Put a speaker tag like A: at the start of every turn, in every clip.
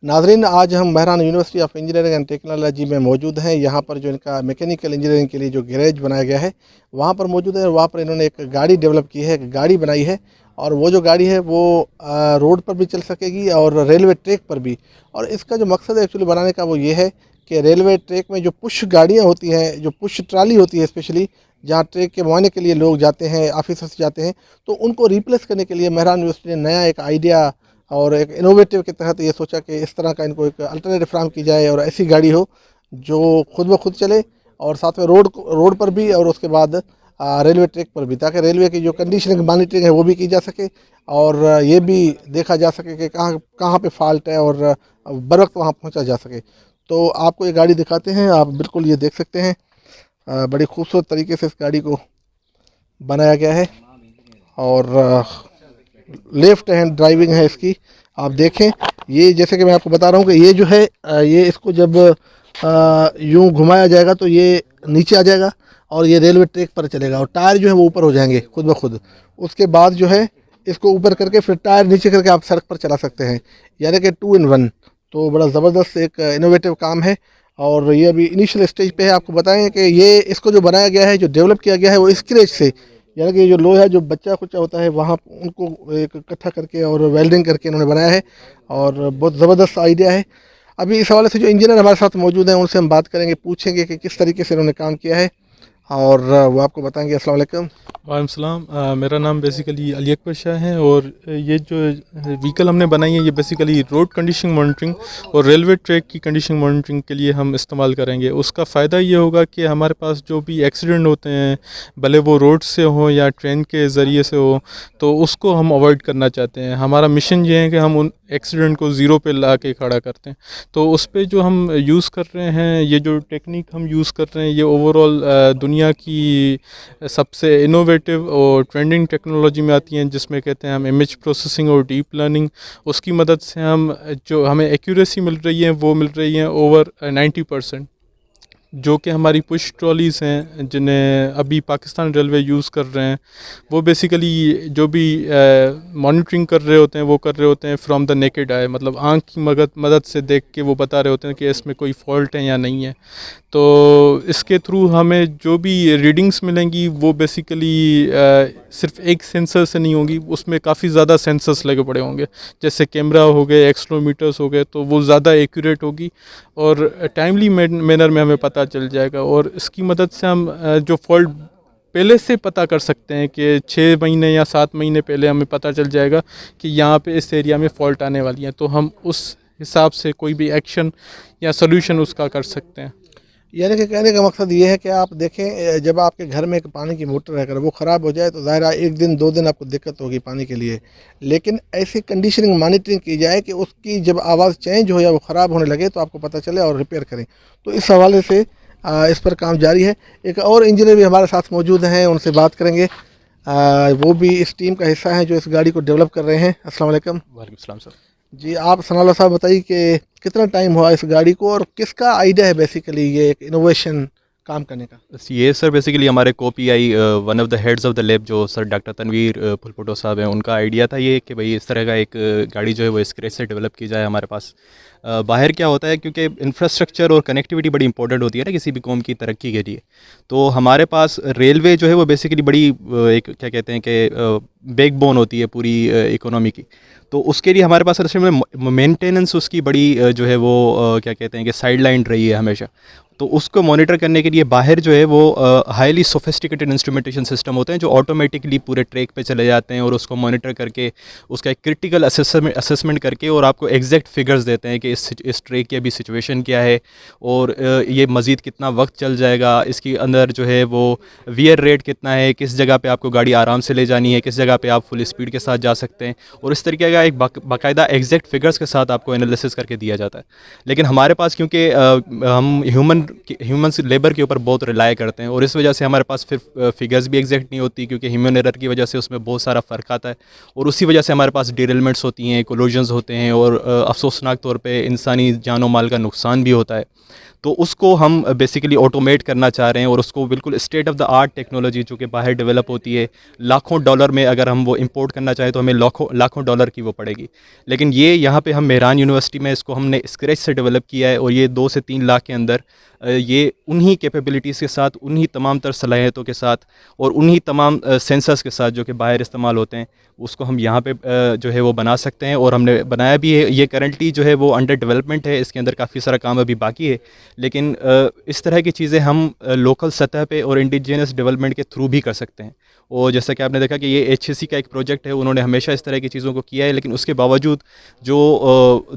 A: नाज़रीन, आज हम Mehran university of engineering and technology में मौजूद हैं। यहाँ पर जो इनका मैकेनिकल इंजीनियरिंग के लिए जो गैरेज बनाया गया है वहाँ पर मौजूद है। और वहाँ पर इन्होंने एक गाड़ी डेवलप की है, एक गाड़ी बनाई है। और वो जो गाड़ी है वो रोड पर भी चल सकेगी और रेलवे ट्रैक पर भी। और इसका जो मकसद है एक्चुअली बनाने का वो ये है कि रेलवे ट्रैक में जो पुश गाड़ियाँ होती हैं, जो पुश ट्राली होती है स्पेशली, जहाँ ट्रैक के मुआयने के लिए लोग जाते हैं, ऑफिसर्स जाते हैं, तो उनको रिप्लेस करने के लिए मेहरान यूनिवर्सिटी ने नया एक आइडिया और एक इनोवेटिव के तहत ये सोचा कि इस तरह का इनको एक अल्टरनेटिव फ्राहम की जाए और ऐसी गाड़ी हो जो खुद ब खुद चले और साथ में रोड पर भी और उसके बाद रेलवे ट्रैक पर भी, ताकि रेलवे की जो कंडीशनिंग मॉनिटरिंग है वो भी की जा सके और ये भी देखा जा सके कि कहाँ कहाँ पे फॉल्ट है और बर वक्त वहाँ पहुँचा जा सके। तो आपको ये गाड़ी दिखाते हैं, आप बिल्कुल ये देख सकते हैं। बड़ी खूबसूरत तरीके से इस गाड़ी को बनाया गया है और लेफ्ट हैंड ड्राइविंग है इसकी। आप देखें, ये जैसे कि मैं आपको बता रहा हूँ कि ये जो है ये इसको जब यूं घुमाया जाएगा तो ये नीचे आ जाएगा और ये रेलवे ट्रैक पर चलेगा और टायर जो है वो ऊपर हो जाएंगे खुद ब खुद। उसके बाद जो है इसको ऊपर करके फिर टायर नीचे करके आप सड़क पर चला सकते हैं, यानी कि 2 in 1। तो बड़ा ज़बरदस्त एक इनोवेटिव काम है और ये अभी इनिशियल स्टेज पे है। आपको बताएं कि ये इसको जो बनाया गया है, जो डेवलप किया गया है, वो स्क्रैच से, यानी कि जो लोहा जो बच्चा कुच्चा होता है वहाँ उनको एक इकट्ठा करके और वेल्डिंग करके इन्होंने बनाया है और बहुत ज़बरदस्त आइडिया है। अभी इस हवाले से जो इंजीनियर हमारे साथ मौजूद हैं उनसे हम बात करेंगे, पूछेंगे कि किस तरीके से इन्होंने काम किया है और वो आपको बताएंगे। अस्सलाम वालेकुम।
B: वालेकुम सलाम। मेरा नाम बेसिकली अली अकबर शाह है और ये जो व्हीकल हमने बनाई है ये बेसिकली रोड कंडीशन मॉनिटरिंग और रेलवे ट्रैक की कंडीशन मॉनिटरिंग के लिए हम इस्तेमाल करेंगे। उसका फ़ायदा ये होगा कि हमारे पास जो भी एक्सीडेंट होते हैं, भले वो रोड से हो या ट्रेन के ज़रिए से हो, तो उसको हम अवॉइड करना चाहते हैं। हमारा मिशन ये है कि हम उन एक्सीडेंट को ज़ीरो पे ला के खड़ा करते हैं। तो उस पे जो हम यूज़ कर रहे हैं, ये जो टेक्निक हम यूज़ कर रहे हैं, ये ओवरऑल दुनिया की सबसे इनोवेटिव और ट्रेंडिंग टेक्नोलॉजी में आती हैं, जिसमें कहते हैं हम इमेज प्रोसेसिंग और डीप लर्निंग। उसकी मदद से हम जो हमें एक्यूरेसी मिल रही है वो मिल रही है ओवर 90%, जो कि हमारी पुश ट्रॉलीज़ हैं जिन्हें अभी पाकिस्तान रेलवे यूज़ कर रहे हैं। वो बेसिकली जो भी मॉनिटरिंग कर रहे होते हैं वो कर रहे होते हैं फ्रॉम द नेकेड आई, मतलब आँख की मदद से देख के वो बता रहे होते हैं कि इसमें कोई फॉल्ट है या नहीं है। तो इसके थ्रू हमें जो भी रीडिंग्स मिलेंगी वो बेसिकली सिर्फ एक सेंसर से नहीं होगी, उसमें काफ़ी ज़्यादा सेंसर्स लगे पड़े होंगे, जैसे कैमरा हो गए, एक्सलोमीटर्स हो गए, तो वो ज़्यादा एक्यूरेट होगी और टाइमली मैनर में हमें पता चल जाएगा। और इसकी मदद से हम जो फॉल्ट पहले से पता कर सकते हैं कि 6 महीने या 7 महीने पहले हमें पता चल जाएगा कि यहाँ पे इस एरिया में फ़ॉल्ट आने वाली है, तो हम उस हिसाब से कोई भी एक्शन या सोल्यूशन उसका कर सकते हैं।
A: यानी कि कहने का मकसद ये है कि आप देखें, जब आपके घर में एक पानी की मोटर है, अगर वो ख़राब हो जाए तो ज़ाहिर है 1 दिन 2 दिन आपको दिक्कत होगी पानी के लिए। लेकिन ऐसी कंडीशनिंग मॉनिटरिंग की जाए कि उसकी जब आवाज़ चेंज हो या वो ख़राब होने लगे तो आपको पता चले और रिपेयर करें। तो इस हवाले से इस पर काम जारी है। एक और इंजीनियर भी हमारे साथ मौजूद हैं, उनसे बात करेंगे। वो भी इस टीम का हिस्सा हैं जो इस गाड़ी को डेवलप कर रहे हैं। अस्सलाम वालेकुम।
C: वालेकुम सलाम सर।
A: जी, आप सनाउल्लाह साहब बताइए कि कितना टाइम हुआ इस गाड़ी को और किसका आइडिया है बेसिकली ये एक इनोवेशन काम करने का?
C: बस ये सर बेसिकली हमारे को P I one of the heads of the lab जो सर डॉक्टर तनवीर फुलपुटो साहब हैं, उनका आइडिया था ये कि भाई इस तरह का एक गाड़ी जो है वो स्क्रैच से डेवलप की जाए हमारे पास। बाहर क्या होता है, क्योंकि इंफ्रास्ट्रक्चर और कनेक्टिविटी बड़ी इंपॉर्टेंट होती है ना किसी भी कौम की तरक्की के लिए। तो हमारे पास रेलवे जो है वो बेसिकली बड़ी एक क्या कहते हैं कि बैकबोन होती है पूरी इकोनॉमी की। तो उसके लिए हमारे पास असल में मेंटेनेंस उसकी बड़ी जो है वो क्या कहते हैं कि साइड लाइन रही है हमेशा। तो उसको मॉनिटर करने के लिए बाहर जो है वो हाईली सोफिस्टिकेटेड इंस्ट्रूमेंटेशन सिस्टम होते हैं जो ऑटोमेटिकली पूरे ट्रैक पे चले जाते हैं और उसको मॉनिटर करके उसका एक क्रिटिकल असेसमेंट करके और आपको एग्जैक्ट फिगर्स देते हैं कि इस ट्रैक की अभी सिचुएशन क्या है और ये मज़ीद कितना वक्त चल जाएगा, इसके अंदर जो है वो वियर रेट कितना है, किस जगह पे आपको गाड़ी आराम से ले जानी है, किस जगह पे आप फुल स्पीड के साथ जा सकते हैं, और इस तरीके का एक बाकायदा एग्जैक्ट फिगर्स के साथ आपको एनालिसिस करके दिया जाता है। लेकिन हमारे पास क्योंकि हम ह्यूमन लेबर के ऊपर बहुत रिलाय करते हैं और इस वजह से हमारे पास फिर फिगर्स भी एग्जैक्ट नहीं होती, क्योंकि ह्यूमन एरर की वजह से उसमें बहुत सारा फ़र्क आता है और उसी वजह से हमारे पास डिरेलमेंट्स होती हैं, कोलिजन्स होते हैं और अफसोसनाक तौर पे इंसानी जान और माल का नुकसान भी होता है। تو اس کو ہم بیسیکلی آٹومیٹ کرنا چاہ رہے ہیں، اور اس کو بالکل state of the art technology جو کہ باہر ڈیولپ ہوتی ہے لاکھوں ڈالر میں، اگر ہم وہ امپورٹ کرنا چاہیں تو ہمیں لاکھوں ڈالر کی وہ پڑے گی. لیکن یہ یہاں پہ ہم مہران یونیورسٹی میں اس کو ہم نے اسکریچ سے ڈیولپ کیا ہے، اور یہ 2 سے 3 لاکھ کے اندر یہ انہی کیپیبلٹیز کے ساتھ، انہی تمام تر صلاحیتوں کے ساتھ، اور انہی تمام سینسرز کے ساتھ جو کہ باہر استعمال ہوتے ہیں، اس کو ہم یہاں پہ جو ہے وہ بنا سکتے ہیں. اور ہم نے بنایا بھی ہے. یہ کرنٹلی جو ہے وہ انڈر ڈیولپمنٹ ہے، اس کے اندر کافی سارا کام ابھی باقی ہے. لیکن اس طرح کی چیزیں ہم لوکل سطح پہ اور انڈیجینس ڈیولپمنٹ کے تھرو بھی کر سکتے ہیں. اور جیسا کہ آپ نے دیکھا کہ یہ HSC کا ایک پروجیکٹ ہے، انہوں نے ہمیشہ اس طرح کی چیزوں کو کیا ہے، لیکن اس کے باوجود جو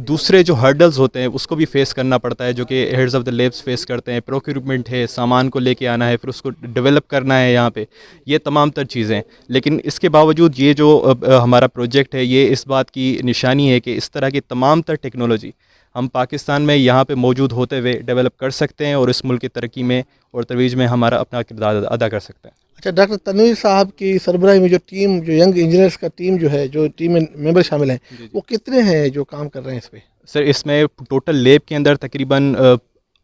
C: دوسرے جو ہرڈلز ہوتے ہیں اس کو بھی فیس کرنا پڑتا ہے، جو کہ heads of the labs face کرتے ہیں. پروکیورمنٹ ہے، سامان کو لے کے آنا ہے، پھر اس کو ڈیولپ کرنا ہے یہاں پہ، یہ تمام تر چیزیں. لیکن اس کے باوجود یہ جو ہمارا پروجیکٹ ہے، یہ اس بات کی نشانی ہے کہ اس طرح کی تمام تر ٹیکنالوجی ہم پاکستان میں یہاں پہ موجود ہوتے ہوئے ڈیولپ کر سکتے ہیں، اور اس ملک کی ترقی میں اور ترویج میں ہمارا اپنا کردار ادا کر سکتے ہیں.
A: اچھا، ڈاکٹر تنویر صاحب کی سربراہی میں جو ٹیم، جو ینگ انجینئرس کا ٹیم جو ہے، جو ٹیم میں ممبر شامل ہیں، وہ کتنے ہیں جو کام کر رہے ہیں اس پہ؟
C: سر اس میں ٹوٹل لیب کے اندر تقریباً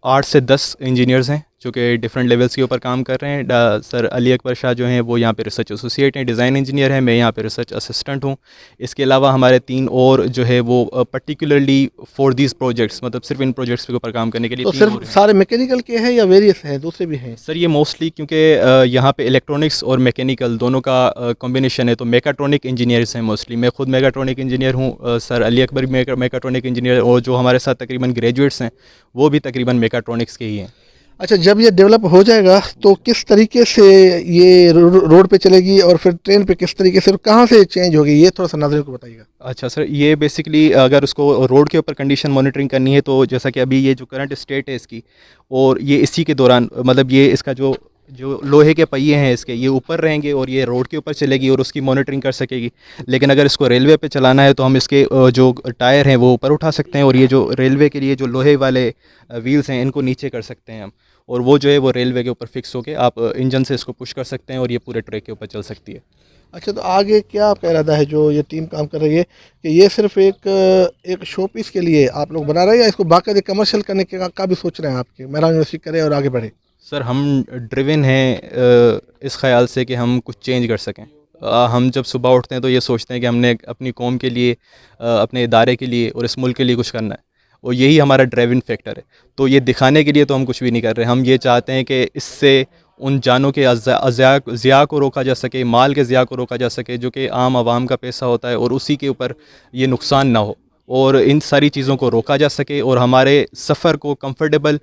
C: 8 سے 10 انجینئرز ہیں جو کہ ڈفرینٹ لیولس کے اوپر کام کر رہے ہیں. سر علی اکبر شاہ جو ہیں وہ یہاں پہ ریسرچ ایسوسیٹ ہیں، ڈیزائن انجینئر ہیں، میں یہاں پہ ریسرچ اسسٹنٹ ہوں. اس کے علاوہ ہمارے 3 اور جو ہے وہ پرٹیکولرلی فار دیز پروجیکٹس، مطلب صرف ان پروجیکٹس کے اوپر کام کرنے کے لیے
A: تو
C: 3
A: صرف
C: اور ہیں.
A: سارے میکینیکل کے ہیں یا ویریس ہیں، دوسرے بھی ہیں؟
C: سر یہ موسٹلی کیونکہ یہاں پہ الیکٹرانکس اور میکینیکل دونوں کا کمبینیشن ہے، تو میکاٹرونک انجینئرس ہیں موسٹلی. میں خود میکاٹرونک انجینئر ہوں، سر علی اکبر بھی میکاٹرونک انجینئر، اور جو ہمارے ساتھ تقریباً گریجویٹس ہیں وہ بھی تقریباً میکاٹرونکس کے ہی ہیں.
A: اچھا، جب یہ ڈیولپ ہو جائے گا تو کس طریقے سے یہ روڈ پہ چلے گی، اور پھر ٹرین پہ کس طریقے سے، اور کہاں سے چینج ہوگی، یہ تھوڑا سا ناظرین کو بتائیے گا.
C: اچھا سر، یہ بیسکلی اگر اس کو روڈ کے اوپر کنڈیشن مانیٹرنگ کرنی ہے تو جیسا کہ ابھی یہ جو کرنٹ اسٹیٹ ہے اس کی، اور یہ اسی کے دوران مطلب یہ اس کا جو لوہے کے پہیے ہیں اس کے، یہ اوپر رہیں گے اور یہ روڈ کے اوپر چلے گی اور اس کی مانیٹرنگ کر سکے گی. لیکن اگر اس کو ریلوے پہ چلانا ہے تو ہم اس کے جو ٹائر ہیں وہ اوپر اٹھا سکتے ہیں، اور یہ جو ریلوے کے لیے جو لوہے والے ویلز ہیں ان کو نیچے کر سکتے ہیں ہم، اور وہ جو ہے وہ ریلوے کے اوپر فکس ہو کے آپ انجن سے اس کو پش کر سکتے ہیں اور یہ پورے ٹریک کے اوپر چل سکتی ہے.
A: اچھا، تو آگے کیا آپ کا ارادہ ہے جو یہ ٹیم کام کر رہی ہے، کہ یہ صرف ایک شو پیس کے لیے آپ لوگ بنا رہے ہیں، یا اس کو باقاعدہ کمرشل کرنے کا بھی سوچ رہے ہیں آپ کے مہران یونیورسٹی کرے اور آگے بڑھے؟
C: سر ہم ڈریون ہیں اس خیال سے کہ ہم کچھ چینج کر سکیں. ہم جب صبح اٹھتے ہیں تو یہ سوچتے ہیں کہ ہم نے اپنی قوم کے لیے، اپنے ادارے کے لیے اور اس ملک کے لیے کچھ کرنا ہے، اور یہی ہمارا ڈرائیونگ فیکٹر ہے. تو یہ دکھانے کے لیے تو ہم کچھ بھی نہیں کر رہے. ہم یہ چاہتے ہیں کہ اس سے ان جانوں کے ضیاع کو روکا جا سکے، مال کے ضیاع کو روکا جا سکے جو کہ عام عوام کا پیسہ ہوتا ہے، اور اسی کے اوپر یہ نقصان نہ ہو، اور ان ساری چیزوں کو روکا جا سکے، اور ہمارے سفر کو کمفرٹیبل،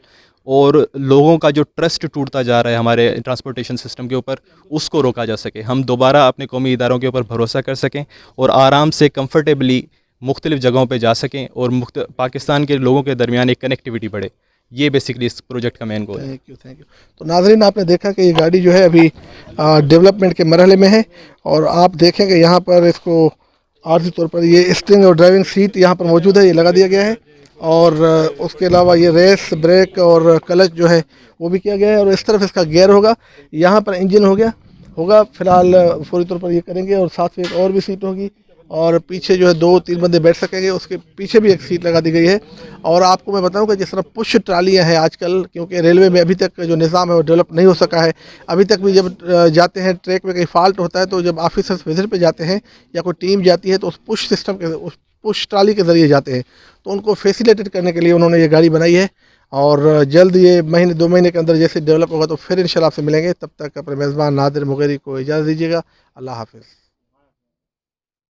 C: اور لوگوں کا جو ٹرسٹ ٹوٹتا جا رہا ہے ہمارے ٹرانسپورٹیشن سسٹم کے اوپر، اس کو روکا جا سکے. ہم دوبارہ اپنے قومی اداروں کے اوپر بھروسہ کر سکیں اور آرام سے کمفرٹیبلی مختلف جگہوں پہ جا سکیں، اور پاکستان کے لوگوں کے درمیان ایک کنیکٹیوٹی بڑھے. یہ بیسکلی اس پروجیکٹ کا مین گول ہے.
A: Thank you. تو ناظرین، آپ نے دیکھا کہ یہ گاڑی جو ہے ابھی ڈیولپمنٹ کے مرحلے میں ہے، اور آپ دیکھیں کہ یہاں پر اس کو عارضی طور پر یہ اسٹرنگ اور ڈرائیونگ سیٹ یہاں پر موجود ہے، یہ لگا دیا گیا ہے، اور اس کے علاوہ یہ ریس، بریک اور کلچ جو ہے وہ بھی کیا گیا ہے، اور اس طرف اس کا گیئر ہوگا. یہاں پر انجن ہوگا فی الحال فوری طور پر یہ کریں گے، اور ساتھ میں ایک اور بھی سیٹ ہوگی، اور پیچھے جو ہے 2-3 بندے بیٹھ سکیں گے. اس کے پیچھے بھی ایک سیٹ لگا دی گئی ہے. اور آپ کو میں بتاؤں کہ جس طرح پش ٹرالیاں ہیں آج کل، کیونکہ ریلوے میں ابھی تک جو نظام ہے وہ ڈیولپ نہیں ہو سکا ہے. ابھی تک بھی جب جاتے ہیں ٹریک میں کہیں فالٹ ہوتا ہے تو جب آفیسرز وزٹ پہ جاتے ہیں یا کوئی ٹیم جاتی ہے تو اس پش سسٹم کے، اس پش ٹرالی کے ذریعے جاتے ہیں. تو ان کو فیسیلیٹیٹ کرنے کے لیے انہوں نے یہ گاڑی بنائی ہے، اور جلد یہ 2 مہینے کے اندر جیسے ڈیولپ ہوگا تو پھر انشاءاللہ آپ سے ملیں گے. تب تک اپنے میزبان نادر مغیری کو اجازت دیجیے گا. اللہ حافظ.